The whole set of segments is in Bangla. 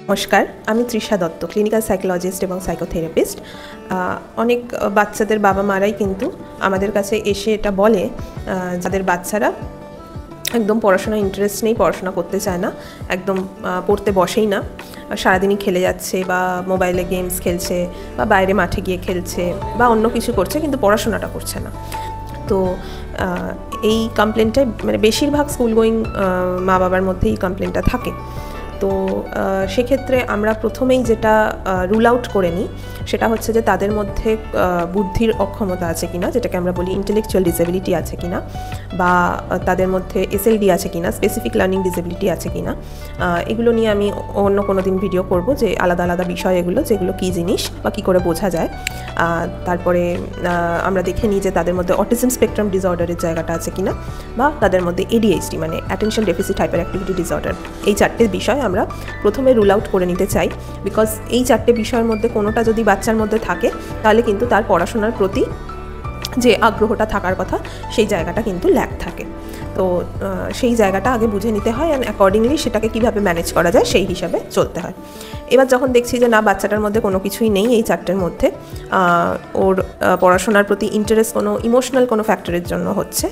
নমস্কার, আমি তৃষা দত্ত, ক্লিনিক্যাল সাইকোলজিস্ট এবং সাইকোথেরাপিস্ট। অনেক বাচ্চাদের বাবা মারাই কিন্তু আমাদের কাছে এসে এটা বলে যাদের বাচ্চারা একদম পড়াশোনায় ইন্টারেস্ট নেই, পড়াশোনা করতে চায় না, একদম পড়তে বসেই না, সারাদিনই খেলে যাচ্ছে বা মোবাইলে গেমস খেলছে বা বাইরে মাঠে গিয়ে খেলছে বা অন্য কিছু করছে, কিন্তু পড়াশোনাটা করছে না। তো এই কমপ্লেনটাই মানে বেশিরভাগ স্কুল গোয়িং মা বাবার মধ্যে এই কমপ্লেনটা থাকে। তো সেক্ষেত্রে আমরা প্রথমেই যেটা রুল আউট করে নিই সেটা হচ্ছে যে তাদের মধ্যে বুদ্ধির অক্ষমতা আছে কিনা, যেটাকে আমরা বলি ইন্টেলেকচুয়াল ডিসেবিলিটি আছে কিনা, বা তাদের মধ্যে এসএলডি আছে কিনা, স্পেসিফিক লার্নিং ডিসেবিলিটি আছে কিনা। এগুলো নিয়ে আমি অন্য কোনো দিন ভিডিও করব, যে আলাদা আলাদা বিষয় এগুলো, যেগুলো কী জিনিস বা কী করে বোঝা যায়। তারপরে আমরা দেখে নিই যে তাদের মধ্যে অটিজম স্পেকট্রাম ডিসঅর্ডারের জায়গাটা আছে কিনা, বা তাদের মধ্যে এডিএইচডি মানে attention deficit hyper activity disorder. এই চারটে বিষয় আমরা প্রথমে রুল আউট করে নিতে চাই, বিকজ এই চারটে বিষয়ের মধ্যে কোনোটা যদি বাচ্চার মধ্যে থাকে তাহলে কিন্তু তার পড়াশোনার প্রতি যে আগ্রহটা থাকার কথা সেই জায়গাটা কিন্তু ল্যাক থাকে। তো সেই জায়গাটা আগে বুঝে নিতে হয়, অ্যান্ড অ্যাকর্ডিংলি সেটাকে কীভাবে ম্যানেজ করা যায় সেই হিসাবে চলতে হয়। এবার যখন দেখছি যে না, বাচ্চাটার মধ্যে কোনো কিছুই নেই এই চারটের মধ্যে, ওর পড়াশোনার প্রতি ইন্টারেস্ট কোনো ইমোশনাল কোনো ফ্যাক্টরের জন্য হচ্ছে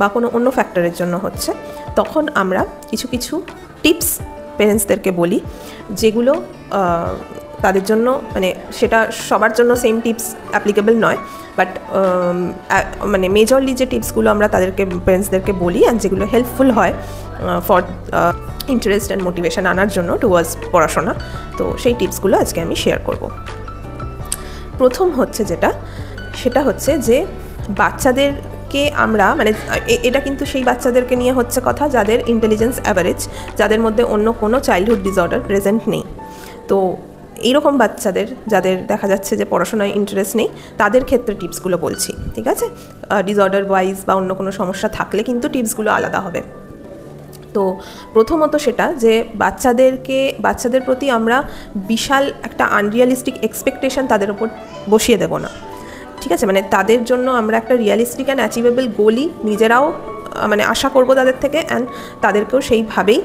বা কোনো অন্য ফ্যাক্টরের জন্য হচ্ছে, তখন আমরা কিছু কিছু টিপস পেরেন্টসদেরকে বলি, যেগুলো তাদের জন্য মানে সেটা সবার জন্য সেম টিপস অ্যাপ্লিকেবল নয়, বাট মানে মেজরলি যে টিপসগুলো আমরা তাদেরকে পেরেন্টসদেরকে বলি অ্যান্ড যেগুলো হেল্পফুল হয় ফর ইন্টারেস্ট অ্যান্ড মোটিভেশন আনার জন্য টুয়ার্ডস পড়াশোনা, তো সেই টিপসগুলো আজকে আমি শেয়ার করব। প্রথম হচ্ছে সেটা হচ্ছে যে বাচ্চাদেরকে আমরা মানে এটা কিন্তু সেই বাচ্চাদেরকে নিয়ে হচ্ছে কথা যাদের ইন্টেলিজেন্স অ্যাভারেজ, যাদের মধ্যে অন্য কোনো চাইল্ডহুড ডিসঅর্ডার প্রেজেন্ট নেই। তো এইরকম বাচ্চাদের যাদের দেখা যাচ্ছে যে পড়াশোনায় ইন্টারেস্ট নেই, তাদের ক্ষেত্রে টিপসগুলো বলছি, ঠিক আছে? ডিসঅর্ডার ওয়াইজ বা অন্য কোনো সমস্যা থাকলে কিন্তু টিপসগুলো আলাদা হবে। তো প্রথমত সেটা যে বাচ্চাদের প্রতি আমরা বিশাল একটা আনরিয়ালিস্টিক এক্সপেকটেশন তাদের ওপর বসিয়ে দেব না, ঠিক আছে? মানে তাদের জন্য আমরা একটা রিয়ালিস্টিক অ্যান্ড অ্যাচিভেবল গোলই নিজেরাও মানে আশা করব তাদের থেকে, অ্যান্ড তাদেরকেও সেইভাবেই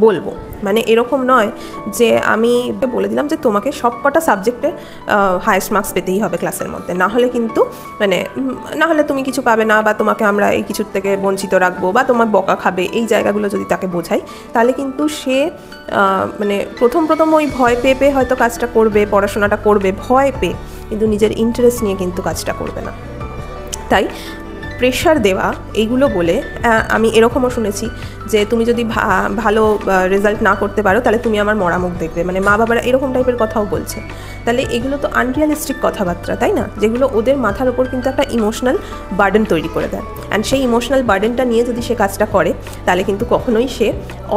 বলবো। মানে এরকম নয় যে আমি বলে দিলাম যে তোমাকে সব কটা সাবজেক্টে হায়েস্ট মার্কস পেতেই হবে ক্লাসের মধ্যে, না হলে তুমি কিছু পাবে না, বা তোমাকে আমরা এই কিছুর থেকে বঞ্চিত রাখবো, বা তোমার বকা খাবে, এই জায়গাগুলো যদি তাকে বোঝাই, তাহলে কিন্তু সে মানে প্রথম ওই ভয় পেয়ে হয়তো কাজটা করবে, পড়াশোনাটা করবে ভয় পেয়ে, কিন্তু নিজের ইন্টারেস্ট নিয়ে কিন্তু কাজটা করবে না। তাই প্রেশার দেওয়া এইগুলো বলে, আমি এরকমও শুনেছি যে তুমি যদি ভালো রেজাল্ট না করতে পারো তাহলে তুমি আমার মরা মুখ দেখবে, মানে মা বাবারা এরকম টাইপের কথাও বলছে। তাহলে এগুলো তো আনরিয়ালিস্টিক কথাবার্তা, তাই না? যেগুলো ওদের মাথার ওপর কিন্তু একটা ইমোশনাল বার্ডেন তৈরি করে দেয়, অ্যান্ড সেই ইমোশনাল বার্ডেনটা নিয়ে যদি সে কাজটা করে তাহলে কিন্তু কখনোই সে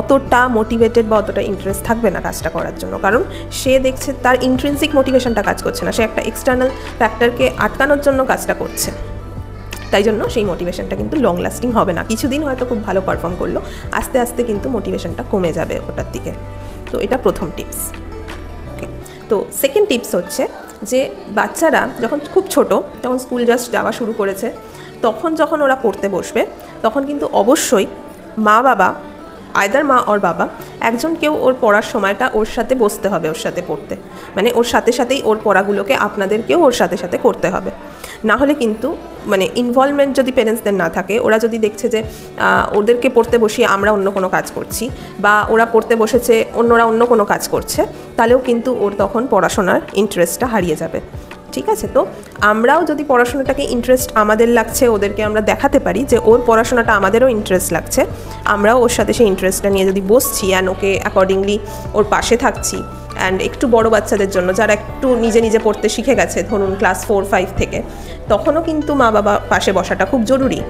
অতটা মোটিভেটেড বা অতটা ইন্টারেস্ট থাকবে না কাজটা করার জন্য, কারণ সে দেখছে তার ইন্ট্রিনসিক মোটিভেশনটা কাজ করছে না, সে একটা এক্সটার্নাল ফ্যাক্টরকে আটকানোর জন্য কাজটা করছে। তাই জন্য সেই মোটিভেশনটা কিন্তু লং লাস্টিং হবে না। কিছুদিন হয়তো খুব ভালো পারফর্ম করলো, আস্তে আস্তে কিন্তু মোটিভেশনটা কমে যাবে ওটার দিকে। তো এটা প্রথম টিপস। ওকে, তো সেকেন্ড টিপস হচ্ছে যে বাচ্চারা যখন খুব ছোট, যখন স্কুল জাস্ট যাওয়া শুরু করেছে, যখন ওরা পড়তে বসবে, তখন কিন্তু অবশ্যই মা বাবা, আইদার মা অর বাবা, কেউ ওর পড়ার সময়টা ওর সাথে বসতে হবে, ওর সাথে পড়তে, মানে ওর সাথেই ওর পড়াগুলোকে আপনাদেরকেও ওর সাথে করতে হবে। না হলে কিন্তু মানে ইনভলভমেন্ট যদি পেরেন্টসদের না থাকে, ওরা যদি দেখছে যে ওদেরকে পড়তে বসিয়ে আমরা অন্য কোনো কাজ করছি, বা ওরা পড়তে বসেছে অন্যরা অন্য কোনো কাজ করছে, তাহলেও কিন্তু ওর তখন পড়াশোনার ইন্টারেস্টটা হারিয়ে যাবে, ঠিক আছে? তো আমরাও যদি পড়াশোনাটাকে ইন্টারেস্ট আমাদের লাগছে, ওদেরকে আমরা দেখাতে পারি যে ওর পড়াশোনাটা আমাদেরও ইন্টারেস্ট লাগছে, আমরাও ওর সাথে সেই ইন্টারেস্টটা নিয়ে যদি বসছি অ্যান্ড ওকে অ্যাকর্ডিংলি ওর পাশে থাকছি, অ্যান্ড একটু বড় বাচ্চাদের জন্য যারা একটু নিজে পড়তে শিখে গেছে, ধরুন ক্লাস 4-5 থেকে, তখনও কিন্তু মা বাবা পাশে বসাটা খুব জরুরি।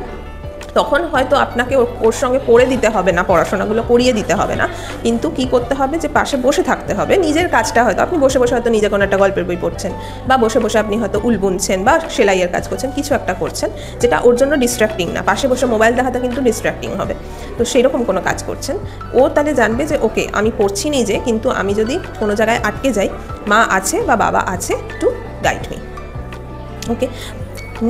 তখন হয়তো আপনাকে ওর সঙ্গে করে দিতে হবে না, পড়াশোনাগুলো করিয়ে দিতে হবে না, কিন্তু কি করতে হবে যে পাশে বসে থাকতে হবে। নিজের কাজটা হয়তো আপনি বসে হয়তো নিজে কোনো একটা গল্পের বই পড়ছেন, বা বসে আপনি হয়তো উল বুনছেন বা সেলাইয়ের কাজ করছেন, কিছু একটা করছেন যেটা ওর জন্য ডিস্ট্র্যাক্টিং না। পাশে বসে মোবাইল দেখাতে কিন্তু ডিস্ট্র্যাক্টিং হবে। তো সেই রকম কোনো কাজ করছেন, ও তাহলে জানবে যে ওকে আমি পড়ছি নিজে, কিন্তু আমি যদি কোনো জায়গায় আটকে যাই, মা আছে বা বাবা আছে to guide me. Okay,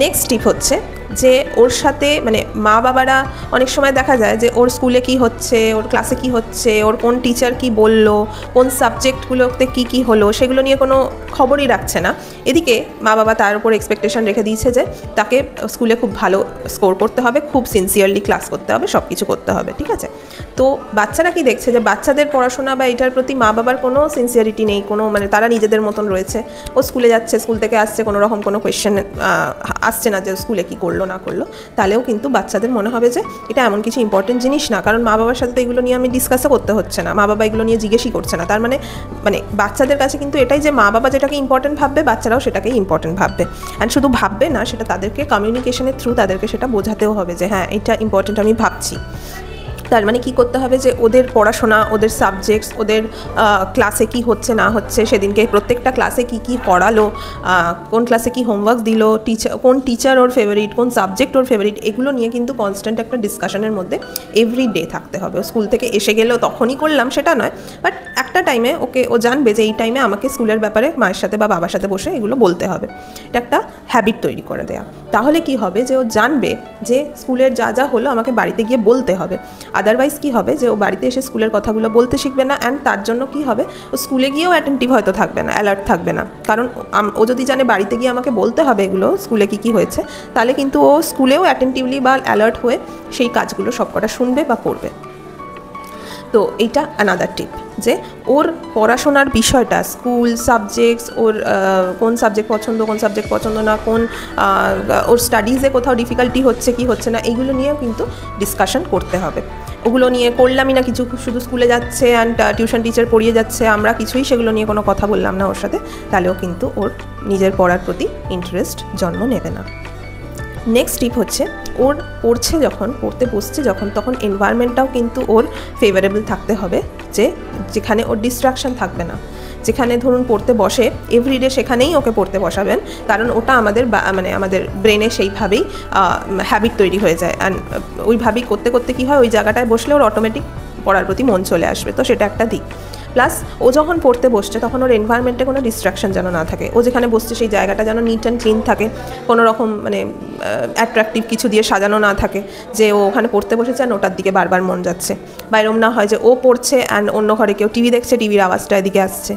next tip হচ্ছে যে ওর সাথে মানে মা বাবারা অনেক সময় দেখা যায় যে ওর স্কুলে কি হচ্ছে, ওর ক্লাসে কি হচ্ছে, ওর কোন টিচার কি বললো, কোন সাবজেক্টগুলোতে কি কি হলো সেগুলো নিয়ে কোনো খবরই রাখছে না। এদিকে মা বাবা তার উপর এক্সপেকটেশন রেখে দিয়েছে যে তাকে স্কুলে খুব ভালো স্কোর করতে হবে, খুব সিনসিয়ারলি ক্লাস করতে হবে, সব কিছু করতে হবে, ঠিক আছে। তো বাচ্চারা কি দেখছে যে বাচ্চাদের পড়াশোনা বা এটার প্রতি মা বাবার কোনো সিনসিয়ারিটি নেই, কোনো মানে তারা নিজেদের মতন রয়েছে। ও স্কুলে যাচ্ছে, স্কুল থেকে আসছে, কোনো রকম কোনো কোয়েশ্চেন আসছে না যে স্কুলে কি করলো না করলো, তাহলেও কিন্তু বাচ্চাদের মনে হবে যে এটা এমন কিছু ইম্পর্টেন্ট জিনিস না, কারণ মা বাবার সাথে তো এগুলো নিয়ে আমি ডিসকাসও করতে হচ্ছে না, মা বাবা এগুলো নিয়ে জিজ্ঞেসই করছে না। তার মানে বাচ্চাদের কাছে কিন্তু এটাই যে মা বাবা যেটাকে ইম্পর্টেন্ট ভাববে বাচ্চারাও সেটাকেই ইম্পর্টেন্ট ভাববে। অ্যান্ড শুধু ভাববে না, সেটা তাদেরকে কমিউনিকেশনের থ্রু তাদেরকে সেটা বোঝাতেও হবে যে হ্যাঁ এটা ইম্পর্টেন্ট আমি ভাবছি। তার মানে কী করতে হবে যে ওদের পড়াশোনা, ওদের সাবজেক্টস, ওদের ক্লাসে কি হচ্ছে না হচ্ছে, সেদিনকে প্রত্যেকটা ক্লাসে কি কি পড়ালো, কোন ক্লাসে কি হোমওয়ার্ক দিল, কোন টিচার ওর ফেভারিট, কোন সাবজেক্ট ওর ফেভারিট, এগুলো নিয়ে কিন্তু কনস্ট্যান্ট একটা ডিসকাশনের মধ্যে এভরি ডে থাকতে হবে। স্কুল থেকে এসে গেলেও তখনই করলাম সেটা নয়, বাট একটা টাইমে ও জানবে যে এই টাইমে আমাকে স্কুলের ব্যাপারে মায়ের সাথে বা বাবার সাথে বসে এগুলো বলতে হবে। এটা একটা হ্যাবিট তৈরি করে দেয়া। তাহলে কি হবে যে ও জানবে যে স্কুলের যা যা হলো আমাকে বাড়িতে গিয়ে বলতে হবে। আদারওয়াইজ কী হবে যে ও বাড়িতে এসে স্কুলের কথাগুলো বলতে শিখবে না, অ্যান্ড তার জন্য কী হবে ও স্কুলে গিয়েও অ্যাটেন্টিভ হয়তো থাকবে না, অ্যালার্ট থাকবে না। কারণ ও যদি জানে বাড়িতে গিয়ে আমাকে বলতে হবে এগুলো স্কুলে কী কী হয়েছে, তাহলে কিন্তু ও স্কুলেও অ্যাটেন্টিভলি বা অ্যালার্ট হয়ে সেই কাজগুলো সবকটা শুনবে বা করবে। তো এইটা অ্যানাদার টিপ যে ওর পড়াশোনার বিষয়টা, স্কুল সাবজেক্টস, ওর কোন সাবজেক্ট পছন্দ, কোন সাবজেক্ট পছন্দ না, কোন ওর স্টাডিজে কোথাও ডিফিকাল্টি হচ্ছে কি হচ্ছে না, এইগুলো নিয়েও কিন্তু ডিসকাশন করতে হবে। ওগুলো নিয়ে করলামই না কিছু, শুধু স্কুলে যাচ্ছে অ্যান্ড টিউশন টিচার পড়িয়ে যাচ্ছে, আমরা কিছুই সেগুলো নিয়ে কোনো কথা বললাম না ওর সাথে, তাহলেও কিন্তু ওর নিজের পড়ার প্রতি ইন্টারেস্ট জন্ম নেবে না। নেক্সট টিপ হচ্ছে ওর পড়তে বসছে যখন, তখন এনভায়রনমেন্টটাও কিন্তু ওর ফেভারেবল থাকতে হবে, যেখানে ওর ডিস্ট্রাকশন থাকবে না। যেখানে ধরুন পড়তে বসে এভরিডে সেখানেই ওকে পড়তে বসাবেন, কারণ ওটা আমাদের ব্রেনে সেইভাবেই হ্যাবিট তৈরি হয়ে যায়। অ্যান্ড ওইভাবেই করতে করতে কী হয়, ওই জায়গাটায় বসলে ওর অটোমেটিক পড়ার প্রতি মন চলে আসবে। তো সেটা একটা দিক। প্লাস ও যখন পড়তে বসছে তখন ওর এনভায়রনমেন্টে কোনো ডিস্ট্রাকশন যেন না থাকে। ও যেখানে বসছে সেই জায়গাটা যেন নিট অ্যান্ড ক্লিন থাকে, কোনো রকম অ্যাট্রাকটিভ কিছু দিয়ে সাজানো না থাকে যে ও ওখানে পড়তে বসেছে আর ওটার দিকে বারবার মন যাচ্ছে, বা এরকম না হয় যে ও পড়ছে অ্যান্ড অন্য ঘরে কেউ টিভি দেখছে, টিভির আওয়াজটা এদিকে আসছে,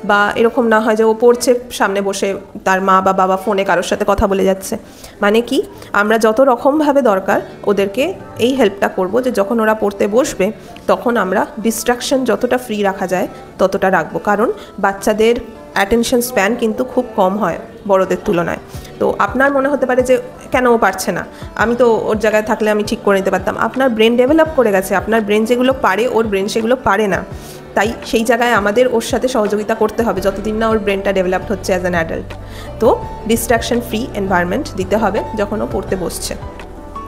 বা এরকম না হয় যে ও পড়ছে সামনে বসে তার মা বা বাবা ফোনে কারোর সাথে কথা বলে যাচ্ছে। মানে কি, আমরা যত রকমভাবে দরকার ওদেরকে এই হেল্পটা করব যে যখন ওরা পড়তে বসবে তখন আমরা ডিস্ট্রাকশন যতটা ফ্রি রাখা যায় ততটা রাখবো। কারণ বাচ্চাদের অ্যাটেনশন স্প্যান কিন্তু খুব কম হয় বড়দের তুলনায়। তো আপনার মনে হতে পারে যে কেন ও পারছে না, আমি তো ওর জায়গায় থাকলে আমি ঠিক করে নিতে পারতাম। আপনার ব্রেন ডেভেলপ করে গেছে, আপনার ব্রেন যেগুলো পারে ওর ব্রেন সেগুলো পারে না, তাই সেই জায়গায় আমাদের ওর সাথে সহযোগিতা করতে হবে যতদিন না ওর ব্রেনটা ডেভেলপড হচ্ছে অ্যাজ অ্যান অ্যাডাল্ট। তো ডিস্ট্রাকশন ফ্রি এনভায়রনমেন্ট দিতে হবে যখন ও পড়তে বসছে।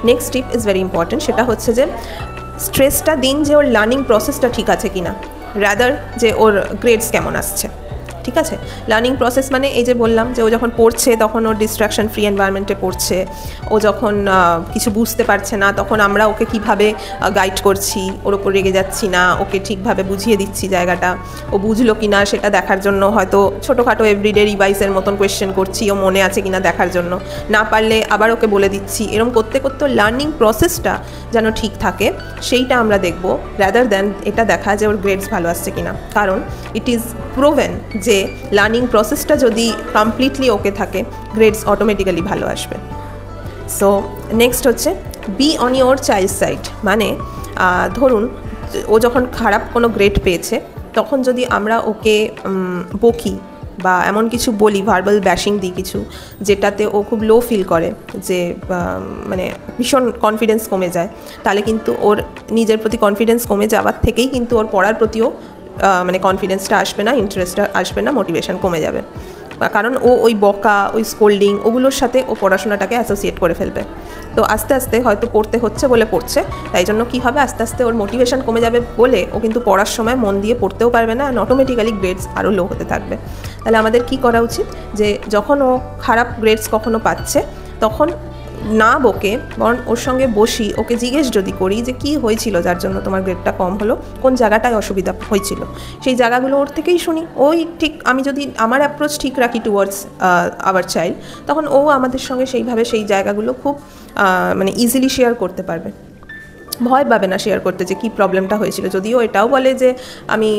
Next tip is very important, সেটা হচ্ছে যে স্ট্রেসটা দিন যে ওর লার্নিং প্রসেসটা ঠিক আছে কি না, রাদার যে ওর গ্রেডস কেমন আসছে। ঠিক আছে, লার্নিং প্রসেস মানে এই যে বললাম যে ও যখন পড়ছে তখন ওর ডিস্ট্রাকশন ফ্রি এনভায়রনমেন্টে পড়ছে, ও যখন কিছু বুঝতে পারছে না তখন আমরা ওকে কিভাবে গাইড করছি, ওর ওপর রেগে যাচ্ছি না, ওকে ঠিকভাবে বুঝিয়ে দিচ্ছি জায়গাটা, ও বুঝলো কি না সেটা দেখার জন্য হয়তো ছোটোখাটো এভরিডে রিভাইসের মতন কোয়েশ্চেন করছি, ও মনে আছে কিনা দেখার জন্য, না পারলে আবার ওকে বলে দিচ্ছি। এরকম করতে করতে লার্নিং প্রসেসটা যেন ঠিক থাকে সেইটা আমরা দেখব, রাদার দ্যান এটা দেখা যে ওর গ্রেডস ভালো আসছে কিনা। কারণ ইট ইজ প্রুভেন যে লার্নিং প্রসেসটা যদি কমপ্লিটলি ওকে থাকে গ্রেডস অটোমেটিক্যালি ভালো আসবে। সো নেক্সট হচ্ছে be on your child side. মানে ধরুন ও যখন খারাপ কোনো গ্রেড পেয়েছে তখন যদি আমরা ওকে বকি বা এমন কিছু বলি, ভার্বাল ব্যাশিং দিই কিছু, যেটাতে ও খুব লো ফিল করে, যে মানে ভীষণ কনফিডেন্স কমে যায়, তাহলে কিন্তু ওর নিজের প্রতি কনফিডেন্স কমে যাওয়ার থেকেই কিন্তু ওর পড়ার প্রতিও মানে কনফিডেন্সটা আসবে না, ইন্টারেস্টটা আসবে না, মোটিভেশন কমে যাবে। কারণ ও ওই বকা, ওই স্কোল্ডিং, ওগুলোর সাথে ও পড়াশোনাটাকে অ্যাসোসিয়েট করে ফেলবে। তো আস্তে আস্তে হয়তো পড়তে হচ্ছে বলে পড়ছে, তাই জন্য কী হবে, আস্তে আস্তে ওর মোটিভেশন কমে যাবে বলে ও কিন্তু পড়ার সময় মন দিয়ে পড়তেও পারবে না, আর অটোমেটিক্যালি গ্রেডস আরও লো হতে থাকবে। তাহলে আমাদের কী করা উচিত, যে যখন ও খারাপ গ্রেডস কখনো পাচ্ছে তখন না বকে বরং ওর সঙ্গে বসি, ওকে জিজ্ঞেস যদি করি যে কী হয়েছিল যার জন্য তোমার গ্রেডটা কম হলো, কোন জায়গাটায় অসুবিধা হয়েছিল, সেই জায়গাগুলো ওর থেকেই শুনি। ওই ঠিক আমি যদি আমার অ্যাপ্রোচ ঠিক রাখি টুয়ার্ডস আওয়ার চাইল্ড, তখন ও আমাদের সঙ্গে সেইভাবে সেই জায়গাগুলো খুব মানে ইজিলি শেয়ার করতে পারবে, ভয় পাবে না শেয়ার করতে যে কী প্রবলেমটা হয়েছিল। যদিও এটাও বলে যে আমি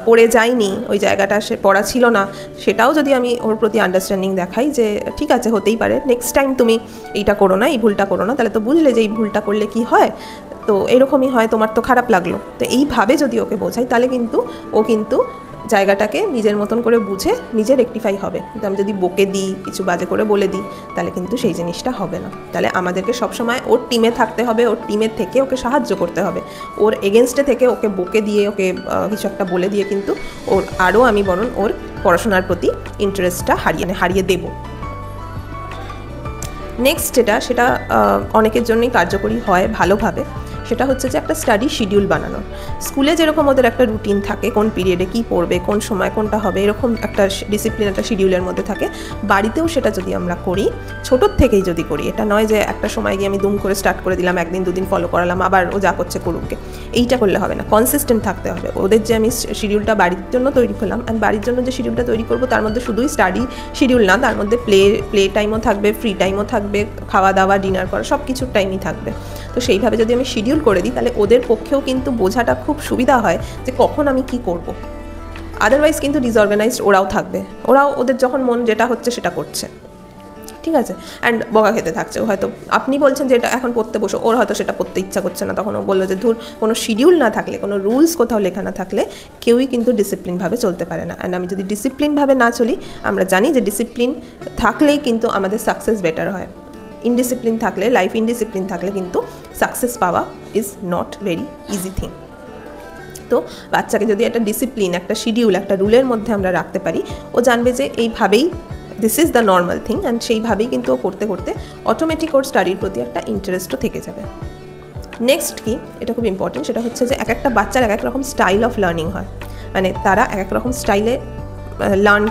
পড়ে যাইনি, ওই জায়গাটা সে পড়া ছিল না, সেটাও যদি আমি ওর প্রতি আন্ডারস্ট্যান্ডিং দেখাই যে ঠিক আছে হতেই পারে, নেক্সট টাইম তুমি এইটা করো না, এই ভুলটা করো না, তাহলে তো বুঝলে যে এই ভুলটা করলে কি হয়, তো এরকমই হয়, তোমার তো খারাপ লাগলো। তো এইভাবে যদি ওকে বোঝাই তাহলে কিন্তু ও কিন্তু জায়গাটাকে নিজের মতন করে বুঝে নিজে রেকটিফাই হবে। কিন্তু আমি যদি বকে দিই, কিছু বাজে করে বলে দিই, তাহলে কিন্তু সেই জিনিসটা হবে না। তাহলে আমাদেরকে সবসময় ওর টিমে থাকতে হবে, ওর টিমের থেকে ওকে সাহায্য করতে হবে। ওর এগেনস্টে থেকে ওকে বকে দিয়ে, ওকে কিছু একটা বলে দিয়ে কিন্তু ওর আরও আমি বরং ওর পড়াশোনার প্রতি ইন্টারেস্টটা হারিয়ে দেব। নেক্সট সেটা অনেকের জন্যই কার্যকরী হয় ভালোভাবে, সেটা হচ্ছে যে একটা স্টাডি শিডিউল বানানো। স্কুলে যেরকম ওদের একটা রুটিন থাকে, কোন পিরিয়ডে কী পড়বে, কোন সময় কোনটা হবে, এরকম একটা ডিসিপ্লিন, একটা শিডিউলের মধ্যে থাকে। বাড়িতেও সেটা যদি আমরা করি, ছোটোর থেকেই যদি করি, এটা নয় যে একটা সময় গিয়ে আমি দুম করে স্টার্ট করে দিলাম, একদিন দুদিন ফলো করালাম, আবার ও যা করছে করুককে, এইটা করলে হবে না। কনসিস্টেন্ট থাকতে হবে। ওদের যে আমি শিডিউলটা বাড়ির জন্য তৈরি করলাম, অ্যান্ড বাড়ির জন্য যে শিডিউলটা তৈরি করবো তার মধ্যে শুধুই স্টাডি শিডিউল না, তার মধ্যে প্লে টাইমও থাকবে, ফ্রি টাইমও থাকবে, খাওয়া দাওয়া, ডিনার করা, সব কিছুর টাইমই থাকবে। তো সেইভাবে যদি আমি শিডিউল করে দিই, তাহলে ওদের পক্ষেও কিন্তু বোঝাটা খুব সুবিধা হয় যে কখন আমি কি করব। আদারওয়াইজ কিন্তু ডিসঅর্গানাইজড ওরাও থাকবে, ওদের যখন মন যেটা হচ্ছে সেটা করছে, ঠিক আছে, অ্যান্ড বকা খেতে থাকছে। ও হয়তো আপনি বলছেন যে এটা এখন পড়তে বসো, ওর হয়তো সেটা পড়তে ইচ্ছা করছে না, তখন ও বললো যে ধুর, কোনো শিডিউল না থাকলে, কোনো রুলস কোথাও লেখা না থাকলে কেউই কিন্তু ডিসিপ্লিনভাবে চলতে পারে না। অ্যান্ড আমি যদি ডিসিপ্লিনভাবে না চলি, আমরা জানি যে ডিসিপ্লিন থাকলেই কিন্তু আমাদের সাকসেস বেটার হয়। ইনডিসিপ্লিন থাকলে, লাইফ ইনডিসিপ্লিন থাকলে কিন্তু সাকসেস পাওয়া is not very easy thing. তো বাচ্চাকে যদি একটা ডিসিপ্লিন, একটা শিডিউল, একটা রুলের মধ্যে আমরা রাখতে পারি, ও জানবে যে এইভাবেই this is the normal thing, and সেইভাবেই কিন্তু ও করতে করতে অটোমেটিক ওর স্টাডির প্রতি একটা ইন্টারেস্টও থেকে যাবে। নেক্সট কি, এটা খুব ইম্পর্টেন্ট, সেটা হচ্ছে যে এক একটা বাচ্চার এক এক রকম স্টাইল অফ লার্নিং হয়, মানে তারা এক এক রকম স্টাইলে লার্ন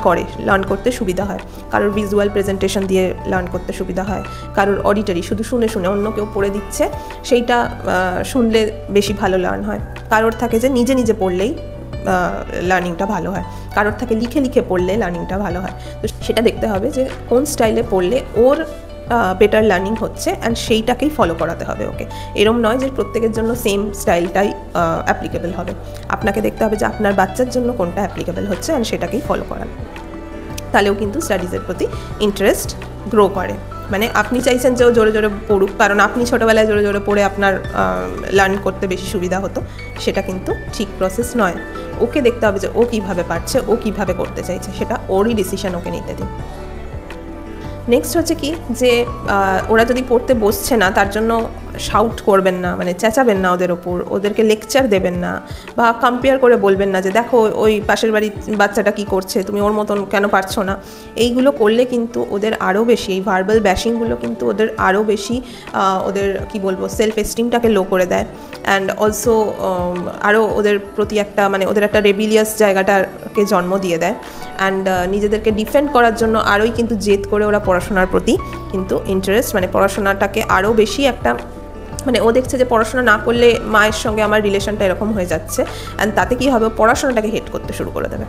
করতে সুবিধা হয়। কারোর ভিজুয়াল প্রেজেন্টেশন দিয়ে লার্ন করতে সুবিধা হয়, কারোর অডিটরি, শুধু শুনে শুনে অন্য কেউ পড়ে দিচ্ছে সেইটা শুনলে বেশি ভালো লার্ন হয়, কারোর থাকে যে নিজে নিজে পড়লেই লার্নিংটা ভালো হয়, কারোর থাকে লিখে লিখে পড়লে লার্নিংটা ভালো হয়। তো সেটা দেখতে হবে যে কোন স্টাইলে পড়লে ওর বেটার লার্নিং হচ্ছে, অ্যান্ড সেইটাকেই ফলো করাতে হবে ওকে। এরম নয় যে প্রত্যেকের জন্য সেম স্টাইলটাই অ্যাপ্লিকেবল হবে। আপনাকে দেখতে হবে যে আপনার বাচ্চার জন্য কোনটা অ্যাপ্লিকেবল হচ্ছে, অ্যান্ড সেটাকেই ফলো করান। তাহলেও কিন্তু স্টাডিজের প্রতি ইন্টারেস্ট গ্রো করে। মানে আপনি চাইছেন যে ও জোরে জোরে পড়ুক, কারণ আপনি ছোটোবেলায় জোরে জোরে পড়ে আপনার লার্ন করতে বেশি সুবিধা হতো, সেটা কিন্তু ঠিক প্রসেস নয়। ওকে দেখতে হবে যে ও কীভাবে পারছে, ও কীভাবে করতে চাইছে, সেটা ওরই ডিসিশন, ওকে নিতে দিন। নেক্সট হচ্ছে কি, যে ওরা যদি পড়তে বসছে না তার জন্য শাউট করবেন না, মানে চেঁচাবেন না ওদের ওপর, ওদেরকে লেকচার দেবেন না, বা কম্পেয়ার করে বলবেন না যে দেখো ওই পাশের বাড়ির বাচ্চাটা কি করছে, তুমি ওর মতন কেন পারছো না। এইগুলো করলে কিন্তু ওদের আরও বেশি, এই ভার্বাল ব্যাশিংগুলো কিন্তু ওদের আরও বেশি ওদের কি বলবো সেলফ এস্টিমটাকে লো করে দেয়, অ্যান্ড অলসো আরও ওদের প্রতি একটা মানে ওদের একটা রেবিলিয়াস জায়গাটাকে জন্ম দিয়ে দেয়, অ্যান্ড নিজেদেরকে ডিফেন্ড করার জন্য আরোই কিন্তু জেদ করে ওরা পড়াশোনার প্রতি কিন্তু ইন্টারেস্ট, মানে পড়াশোনাটাকে আরও বেশি একটা, মানে ও দেখছে যে পড়াশোনা না করলে মায়ের সঙ্গে আমার রিলেশনটা এরকম হয়ে যাচ্ছে, অ্যান্ড তাতে কী হবে, পড়াশোনাটাকে হেট করতে শুরু করে দেবে।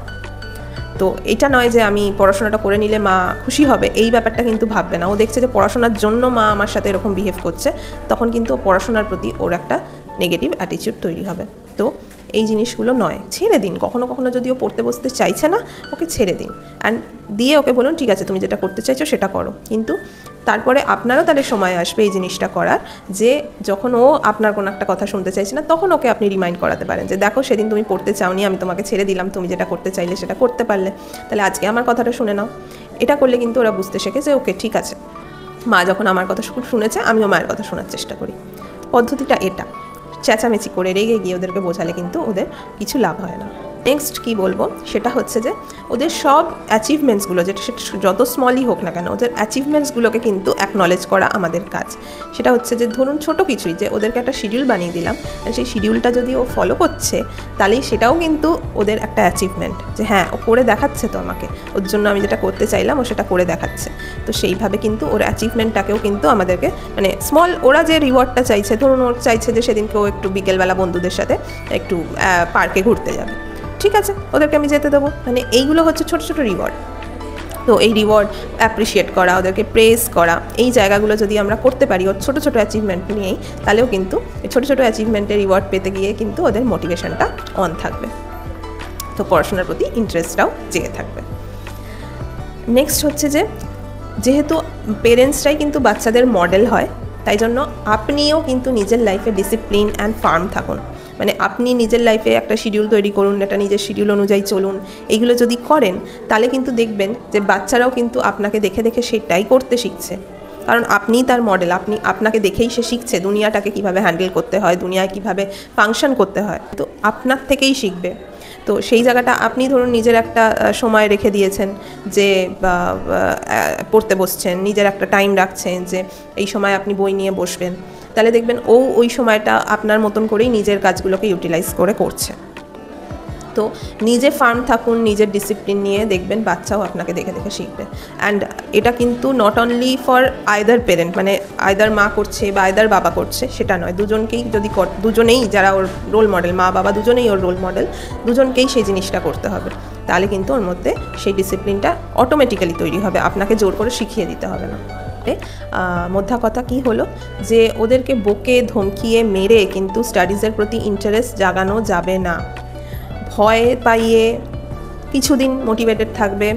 তো এটা নয় যে আমি পড়াশোনাটা করে নিলে মা খুশি হবে, এই ব্যাপারটা কিন্তু ভাববে না। ও দেখছে যে পড়াশোনার জন্য মা আমার সাথে এরকম বিহেভ করছে, তখন কিন্তু পড়াশোনার প্রতি ওর একটা নেগেটিভ অ্যাটিটিউড তৈরি হবে। তো এই জিনিসগুলো নয়, ছেড়ে দিন। কখনো কখনো যদি ও পড়তে বসতে চাইছে না, ওকে ছেড়ে দিন, অ্যান্ড দিয়ে ওকে বলুন ঠিক আছে তুমি যেটা করতে চাইছো সেটা করো। কিন্তু তারপরে আপনারও তাহলে সময় আসবে এই জিনিসটা করার, যে যখন ও আপনার কোনো একটা কথা শুনতে চাইছে না, তখন ওকে আপনি রিমাইন্ড করাতে পারেন যে দেখো সেদিন তুমি পড়তে চাওনি, আমি তোমাকে ছেড়ে দিলাম, তুমি যেটা করতে চাইলে সেটা করতে পারলে, তাহলে আজকে আমার কথাটা শুনে নাও। এটা করলে কিন্তু ওরা বুঝতে শেখে যে ওকে ঠিক আছে, মা যখন আমার কথা শুনেছে আমিও মায়ের কথা শোনার চেষ্টা করি। পদ্ধতিটা এটা। চেঁচামেচি করে রেগে গিয়ে ওদেরকে বোঝালে কিন্তু ওদের কিছু লাভ হয় না। নেক্সট কী বলবো সেটা হচ্ছে যে ওদের সব অ্যাচিভমেন্টসগুলো, যেটা যত স্মলই হোক না কেন, ওদের অ্যাচিভমেন্টসগুলোকে কিন্তু অ্যাকনলেজ করা আমাদের কাজ। সেটা হচ্ছে যে ধরুন ছোটো কিছুই, যে ওদেরকে একটা শিডিউল বানিয়ে দিলাম, সেই শিডিউলটা যদি ও ফলো করছে তাহলেই সেটাও কিন্তু ওদের একটা অ্যাচিভমেন্ট, যে হ্যাঁ ও করে দেখাচ্ছে তো আমাকে, ওর জন্য আমি যেটা করতে চাইলাম ও সেটা করে দেখাচ্ছে। তো সেইভাবে কিন্তু ওর অ্যাচিভমেন্টটাকেও কিন্তু আমাদেরকে মানে স্মল, ওরা যে রিওয়ার্ডটা চাইছে, ধরুন ওর চাইছে যে সেদিনকে ও একটু বিকেলবেলা বন্ধুদের সাথে একটু পার্কে ঘুরতে যাবে, ঠিক আছে ওদেরকে আমি যেতে দেবো, মানে এইগুলো হচ্ছে ছোটো ছোটো রিওয়ার্ড। তো এই রিওয়ার্ড অ্যাপ্রিসিয়েট করা, ওদেরকে প্রেস করা, এই জায়গাগুলো যদি আমরা করতে পারি ওর ছোটো ছোটো অ্যাচিভমেন্ট নিয়েই, তাহলেও কিন্তু এই ছোটো ছোটো অ্যাচিভমেন্টের রিওয়ার্ড পেতে গিয়ে কিন্তু ওদের মোটিভেশনটা অন থাকবে, তো পড়াশোনার প্রতি ইন্টারেস্টটাও জেগে থাকবে। নেক্সট হচ্ছে যে যেহেতু পেরেন্টসরাই কিন্তু বাচ্চাদের মডেল হয়, তাই জন্য আপনিও কিন্তু নিজের লাইফে ডিসিপ্লিন অ্যান্ড ফার্ম থাকুন। মানে আপনি নিজের লাইফে একটা শিডিউল তৈরি করুন, একটা নিজের শিডিউল অনুযায়ী চলুন। এইগুলো যদি করেন তাহলে কিন্তু দেখবেন যে বাচ্চারাও কিন্তু আপনাকে দেখে দেখে সেটাই করতে শিখছে, কারণ আপনিই তার মডেল। আপনাকে দেখেই সে শিখছে দুনিয়াটাকে কীভাবে হ্যান্ডেল করতে হয়, দুনিয়ায় কীভাবে ফাংশন করতে হয়, তো আপনার থেকেই শিখবে। তো সেই জায়গাটা আপনি ধরুন নিজের একটা সময় রেখে দিয়েছেন যে পড়তে বসছেন, নিজের একটা টাইম রাখছেন যে এই সময় আপনি বই নিয়ে বসবেন, তাহলে দেখবেন ওই সময়টা আপনার মতন করেই নিজের কাজগুলোকে ইউটিলাইজ করে করছে। তো নিজে ফার্ম থাকুন, নিজের ডিসিপ্লিন নিয়ে, দেখবেন বাচ্চাও আপনাকে দেখে দেখে শিখবে। অ্যান্ড এটা কিন্তু not only for either parent, মানে আইদার মা করছে বা আইদার বাবা করছে সেটা নয়, দুজনকেই যদি দুজনেই যারা ওর রোল মডেল, মা বাবা দুজনেই ওর রোল মডেল, দুজনকেই সেই জিনিসটা করতে হবে। তাহলে কিন্তু ওর মধ্যে সেই ডিসিপ্লিনটা অটোমেটিক্যালি তৈরি হবে, আপনাকে জোর করে শিখিয়ে দিতে হবে না। মোদ্দা কথা কী হলো যে ওদেরকে বকে ধমকিয়ে মেরে কিন্তু স্টাডিজের প্রতি ইন্টারেস্ট জাগানো যাবে না। ভয় পাইয়ে কিছুদিন মোটিভেটেড থাকবে,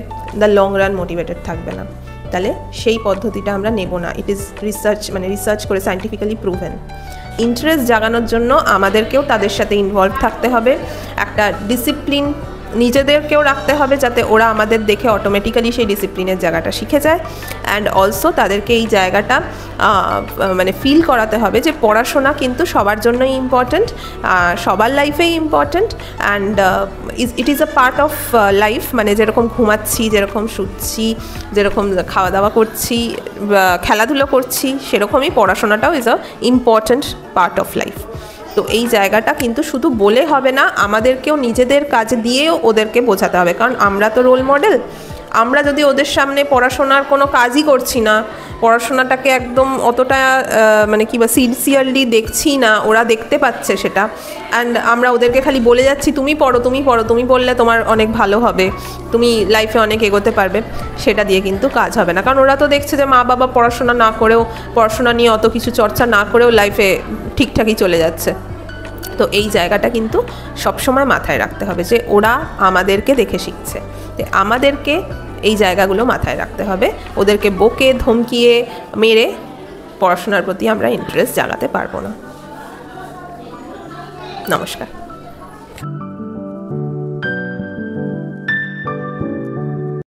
দ্য লং রান মোটিভেটেড থাকবে না, তাহলে সেই পদ্ধতিটা আমরা নেব না। ইট ইজ রিসার্চ করে সায়েন্টিফিক্যালি প্রুভেন। ইন্টারেস্ট জাগানোর জন্য আমাদেরকেও তাদের সাথে ইনভলভ থাকতে হবে, একটা ডিসিপ্লিন নিজেদেরকেও রাখতে হবে যাতে ওরা আমাদের দেখে অটোমেটিক্যালি সেই ডিসিপ্লিনের জায়গাটা শিখে যায়। অ্যান্ড অলসো তাদেরকে এই জায়গাটা মানে ফিল করাতে হবে যে পড়াশোনা কিন্তু সবার জন্যই ইম্পর্ট্যান্ট, সবার লাইফেই important, and it is a part of life. মানে যেরকম ঘুমাচ্ছি, যেরকম শুচ্ছি, যেরকম খাওয়া দাওয়া করছি, খেলাধুলো করছি, সেরকমই পড়াশোনাটাও is a important part of life. তো এই জায়গাটা কিন্তু শুধু বলে হবে না, আমাদেরকেও নিজেদের কাজ দিয়েও ওদেরকে বোঝাতে হবে, কারণ আমরা তো রোল মডেল। আমরা যদি ওদের সামনে পড়াশোনার কোনো কাজই করছি না, পড়াশোনাটাকে একদম অতটা মানে কী বা সিনসিয়ারলি দেখছি না, ওরা দেখতে পাচ্ছে সেটা, অ্যান্ড আমরা ওদেরকে খালি বলে যাচ্ছি তুমি পড়ো, তুমি পড়ো, তুমি পড়লে তোমার অনেক ভালো হবে, তুমি লাইফে অনেক এগোতে পারবে, সেটা দিয়ে কিন্তু কাজ হবে না। কারণ ওরা তো দেখছে যে মা বাবা পড়াশোনা না করেও, পড়াশোনা নিয়ে অত কিছু চর্চা না করেও লাইফে ঠিকঠাকই চলে যাচ্ছে। তো এই জায়গাটা কিন্তু সবসময় মাথায় রাখতে হবে যে ওরা আমাদেরকে দেখে শিখছে, আমাদেরকে এই জায়গাগুলো মাথায় রাখতে হবে। ওদেরকে বকে ধমকিয়ে মেরে পড়াশোনার প্রতি আমরা ইন্টারেস্ট জাগাতে পারবো না। নমস্কার।